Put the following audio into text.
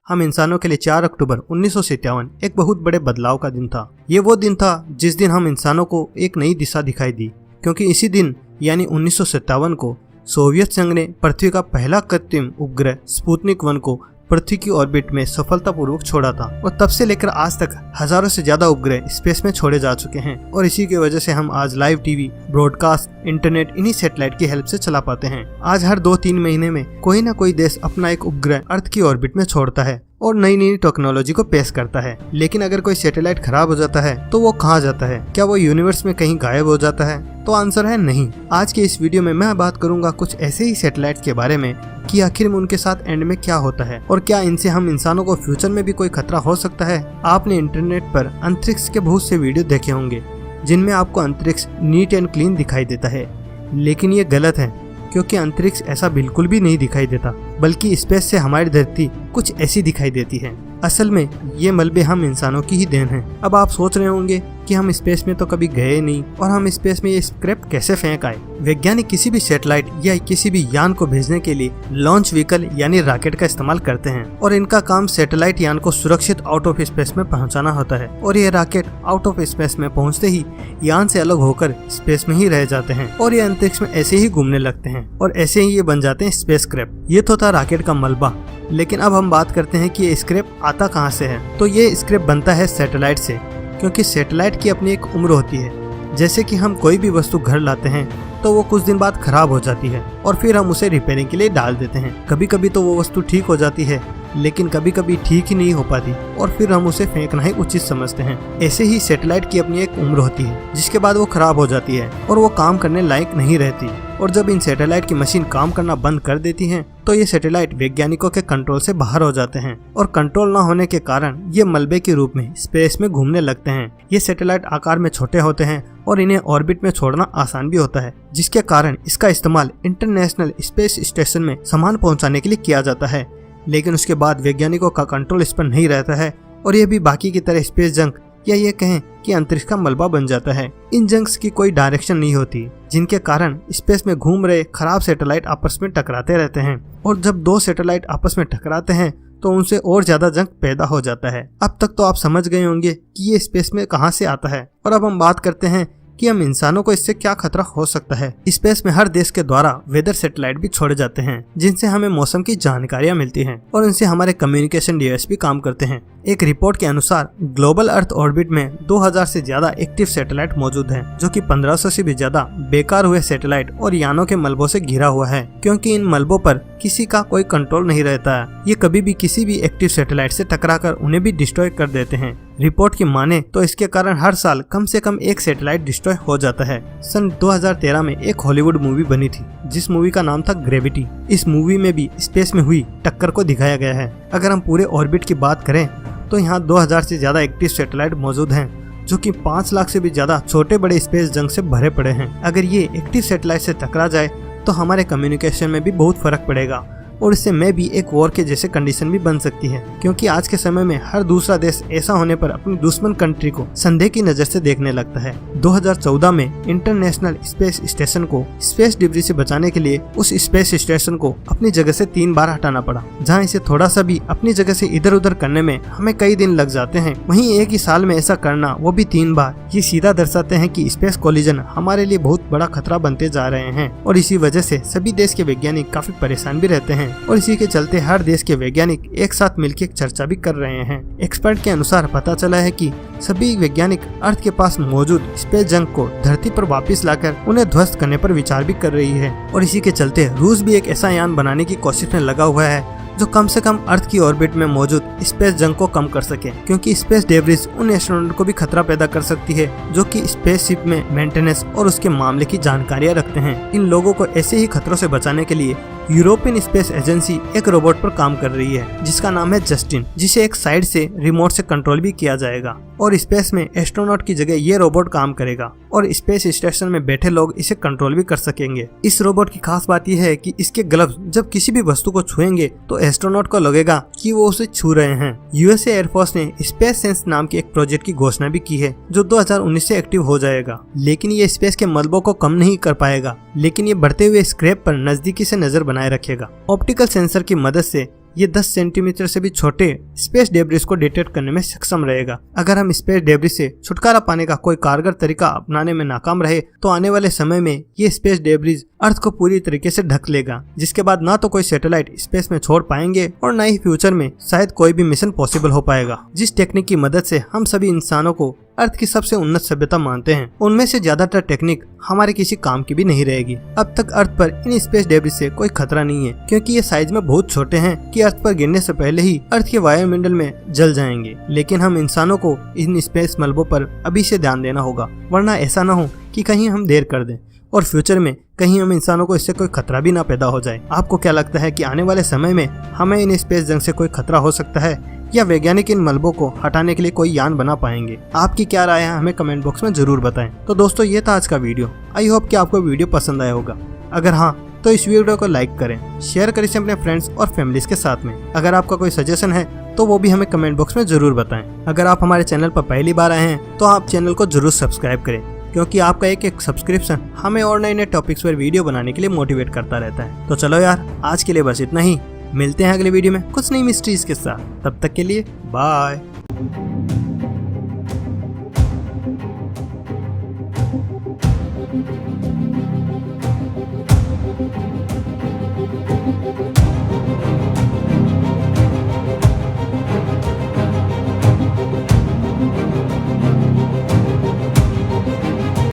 हम इंसानों के लिए 4 अक्टूबर 1957 एक बहुत बड़े बदलाव का दिन था। ये वो दिन था जिस दिन हम इंसानों को एक नई दिशा दिखाई दी, क्योंकि इसी दिन यानी 1957 को सोवियत संघ ने पृथ्वी का पहला कृत्रिम उपग्रह स्पुतनिक 1 को पृथ्वी की ऑर्बिट में सफलतापूर्वक छोड़ा था। और तब से लेकर आज तक हजारों से ज्यादा उपग्रह स्पेस में छोड़े जा चुके हैं और इसी की वजह से हम आज लाइव टीवी, ब्रॉडकास्ट, इंटरनेट इन्हीं सैटेलाइट की हेल्प से चला पाते हैं। आज हर 2-3 महीने में कोई ना कोई देश अपना एक उपग्रह अर्थ की ऑर्बिट में छोड़ता है और नई नई टेक्नोलॉजी को पेश करता है। लेकिन अगर कोई सैटेलाइट खराब हो जाता है तो वो कहाँ जाता है? क्या वो यूनिवर्स में कहीं गायब हो जाता है? तो आंसर है नहीं। आज के इस वीडियो में मैं बात करूंगा कुछ ऐसे ही सैटेलाइट के बारे में कि आखिर में उनके साथ एंड में क्या होता है और क्या इनसे हम इंसानों को फ्यूचर में भी कोई खतरा हो सकता है। आपने इंटरनेट पर अंतरिक्ष के बहुत से वीडियो देखे होंगे जिनमें आपको अंतरिक्ष नीट एंड क्लीन दिखाई देता है, लेकिन ये गलत है क्योंकि अंतरिक्ष ऐसा बिल्कुल भी नहीं दिखाई देता, बल्कि स्पेस से हमारी धरती कुछ ऐसी दिखाई देती है। असल में ये मलबे हम इंसानों की ही देन है। अब आप सोच रहे होंगे कि हम स्पेस में तो कभी गए नहीं और हम स्पेस में ये स्क्रैप कैसे फेंक आए। वैज्ञानिक किसी भी सैटेलाइट या किसी भी यान को भेजने के लिए लॉन्च व्हीकल यानी रॉकेट का इस्तेमाल करते हैं और इनका काम सैटेलाइट यान को सुरक्षित आउट ऑफ स्पेस में पहुंचाना होता है। और ये रॉकेट आउट ऑफ स्पेस में पहुंचते ही यान से अलग होकर स्पेस में ही रह जाते हैं और ये अंतरिक्ष में ऐसे ही घूमने लगते हैं और ऐसे ही ये बन जाते हैं स्पेस स्क्रैप। ये तो था रॉकेट का मलबा, लेकिन अब हम बात करते हैं कि ये स्क्रैप आता कहाँ से है। तो ये स्क्रैप बनता है सैटेलाइट से, क्योंकि सैटेलाइट की अपनी एक उम्र होती है। जैसे कि हम कोई भी वस्तु घर लाते हैं तो वो कुछ दिन बाद खराब हो जाती है और फिर हम उसे रिपेयरिंग के लिए डाल देते हैं। कभी कभी तो वो वस्तु ठीक हो जाती है, लेकिन कभी कभी ठीक ही नहीं हो पाती और फिर हम उसे फेंकना ही उचित समझते हैं। ऐसे ही सैटेलाइट की अपनी एक उम्र होती है जिसके बाद वो खराब हो जाती है और वो काम करने लायक नहीं रहती। और जब इन सैटेलाइट की मशीन काम करना बंद कर देती है तो ये सैटेलाइट वैज्ञानिकों के कंट्रोल से बाहर हो जाते हैं और कंट्रोल न होने के कारण ये मलबे के रूप में स्पेस में घूमने लगते हैं। ये सैटेलाइट आकार में छोटे होते हैं और इन्हें ऑर्बिट में छोड़ना आसान भी होता है, जिसके कारण इसका इस्तेमाल इंटरनेशनल स्पेस स्टेशन में सामान पहुंचाने के लिए किया जाता है। लेकिन उसके बाद वैज्ञानिकों का कंट्रोल इस पर नहीं रहता है और ये भी बाकी की तरह स्पेस जंक या ये कहें कि अंतरिक्ष का मलबा बन जाता है। इन जंक्स की कोई डायरेक्शन नहीं होती, जिनके कारण स्पेस में घूम रहे खराब सैटेलाइट आपस में टकराते रहते हैं और जब 2 सैटेलाइट आपस में टकराते हैं तो उनसे और ज्यादा जंक पैदा हो जाता है। अब तक तो आप समझ गए होंगे कि ये स्पेस में कहां से आता है और अब हम बात करते हैं कि हम इंसानों को इससे क्या खतरा हो सकता है। स्पेस में हर देश के द्वारा वेदर सैटेलाइट भी छोड़े जाते हैं जिनसे हमें मौसम की जानकारियां मिलती हैं और इनसे हमारे कम्युनिकेशन डिवाइस भी काम करते हैं। एक रिपोर्ट के अनुसार ग्लोबल अर्थ ऑर्बिट में 2000 से ज्यादा एक्टिव सैटेलाइट मौजूद हैं, जो कि 1500 से भी ज्यादा बेकार हुए सैटेलाइट और यानों के मलबों से घिरा हुआ है, क्योंकि इन मलबों पर किसी का कोई कंट्रोल नहीं रहता है। ये कभी भी किसी भी एक्टिव सैटेलाइट से टकराकर उन्हें भी डिस्ट्रॉय कर देते हैं। रिपोर्ट की माने तो इसके कारण हर साल कम से कम एक सैटेलाइट डिस्ट्रॉय हो जाता है। सन 2013 में एक हॉलीवुड मूवी बनी थी जिस मूवी का नाम था ग्रेविटी। इस मूवी में भी स्पेस में हुई टक्कर को दिखाया गया है। अगर हम पूरे ऑर्बिट की बात करें तो यहाँ 2000 से ज्यादा एक्टिव सैटेलाइट मौजूद हैं, जो कि 5 लाख से भी ज्यादा छोटे बड़े स्पेस जंक से भरे पड़े हैं। अगर ये एक्टिव सैटेलाइट से टकरा जाए तो हमारे कम्युनिकेशन में भी बहुत फर्क पड़ेगा और इससे में भी एक वॉर के जैसे कंडीशन भी बन सकती है, क्योंकि आज के समय में हर दूसरा देश ऐसा होने पर अपनी दुश्मन कंट्री को संदेह की नजर से देखने लगता है। 2014 में इंटरनेशनल स्पेस स्टेशन को स्पेस डिब्री से बचाने के लिए उस स्पेस स्टेशन को अपनी जगह से 3 बार हटाना पड़ा। जहां इसे थोड़ा सा भी अपनी जगह से इधर उधर करने में हमें कई दिन लग जाते हैं, वहीं एक ही साल में ऐसा करना, वो भी 3 बार, ये सीधा दर्शाते हैं कि स्पेस कोलिजन हमारे लिए बहुत बड़ा खतरा बनते जा रहे हैं और इसी वजह से सभी देश के वैज्ञानिक काफी परेशान भी रहते हैं और इसी के चलते हर देश के वैज्ञानिक एक साथ मिलकर चर्चा भी कर रहे हैं। एक्सपर्ट के अनुसार पता चला है कि सभी वैज्ञानिक अर्थ के पास मौजूद स्पेस जंक को धरती पर वापस लाकर उन्हें ध्वस्त करने पर विचार भी कर रही है और इसी के चलते रूस भी एक ऐसा यान बनाने की कोशिश में लगा हुआ है जो कम से कम अर्थ की ऑर्बिट में मौजूद स्पेस जंक को कम कर सके, क्योंकि स्पेस डेब्रिस उन एस्ट्रोनॉट को भी खतरा पैदा कर सकती है जो कि स्पेसशिप में मेंटेनेंस और उसके मामले की जानकारियां रखते हैं। इन लोगों को ऐसे ही खतरों से बचाने के लिए यूरोपियन स्पेस एजेंसी एक रोबोट पर काम कर रही है जिसका नाम है जस्टिन, जिसे एक साइड से रिमोट से कंट्रोल भी किया जाएगा और स्पेस में एस्ट्रोनॉट की जगह ये रोबोट काम करेगा और स्पेस स्टेशन में बैठे लोग इसे कंट्रोल भी कर सकेंगे। इस रोबोट की खास बात यह है कि इसके ग्लव्स जब किसी भी वस्तु को छुएंगे तो एस्ट्रोनॉट को लगेगा कि वो उसे छू रहे हैं। यूएसए एयरफोर्स ने स्पेस सेंस नाम के एक प्रोजेक्ट की घोषणा भी की है जो 2019 से एक्टिव हो जाएगा, लेकिन ये स्पेस के मलबों को कम नहीं कर पाएगा, लेकिन ये बढ़ते हुए स्क्रैप पर नजदीकी से नजर बनाए रखेगा। ऑप्टिकल सेंसर की मदद से ये 10 सेंटीमीटर से भी छोटे स्पेस डेब्रिस को डिटेक्ट करने में सक्षम रहेगा। अगर हम स्पेस डेब्रिस से छुटकारा पाने का कोई कारगर तरीका अपनाने में नाकाम रहे तो आने वाले समय में ये स्पेस डेब्रिस अर्थ को पूरी तरीके से ढक लेगा, जिसके बाद ना तो कोई सैटेलाइट स्पेस में छोड़ पाएंगे और ना ही फ्यूचर में शायद कोई भी मिशन पॉसिबल हो पाएगा। जिस टेक्निक की मदद से हम सभी इंसानों को अर्थ की सबसे उन्नत सभ्यता मानते हैं, उनमें से ज्यादातर टेक्निक हमारे किसी काम की भी नहीं रहेगी। अब तक अर्थ पर इन स्पेस डेब्रिस से कोई खतरा नहीं है, क्योंकि ये साइज में बहुत छोटे हैं कि अर्थ पर गिरने से पहले ही अर्थ के वायुमंडल में जल जाएंगे। लेकिन हम इंसानों को इन स्पेस मलबों पर अभी से ध्यान देना होगा, वरना ऐसा न हो कि कहीं हम देर कर दें और फ्यूचर में कहीं हम इंसानों को इससे कोई खतरा भी ना पैदा हो जाए। आपको क्या लगता है कि आने वाले समय में हमें इन स्पेस जंग से कोई खतरा हो सकता है, या वैज्ञानिक इन मलबों को हटाने के लिए कोई यान बना पाएंगे? आपकी क्या राय है हमें कमेंट बॉक्स में जरूर बताएं। तो दोस्तों, ये था आज का वीडियो। आई होप कि आपको वीडियो पसंद आया होगा। अगर हाँ तो इस वीडियो को लाइक करें, शेयर करें इसे अपने फ्रेंड्स और फैमिलीज के साथ में। अगर आपका कोई सजेशन है तो वो भी हमें कमेंट बॉक्स में जरूर बताएं। अगर आप हमारे चैनल पर पहली बार आए हैं तो आप चैनल को जरूर सब्सक्राइब करें, क्योंकि आपका एक सब्सक्रिप्शन हमें और नए टॉपिक्स पर वीडियो बनाने के लिए मोटिवेट करता रहता है। तो चलो यार, आज के लिए बस इतना ही। मिलते हैं अगले वीडियो में कुछ नई मिस्ट्रीज के साथ। तब तक के लिए बाय।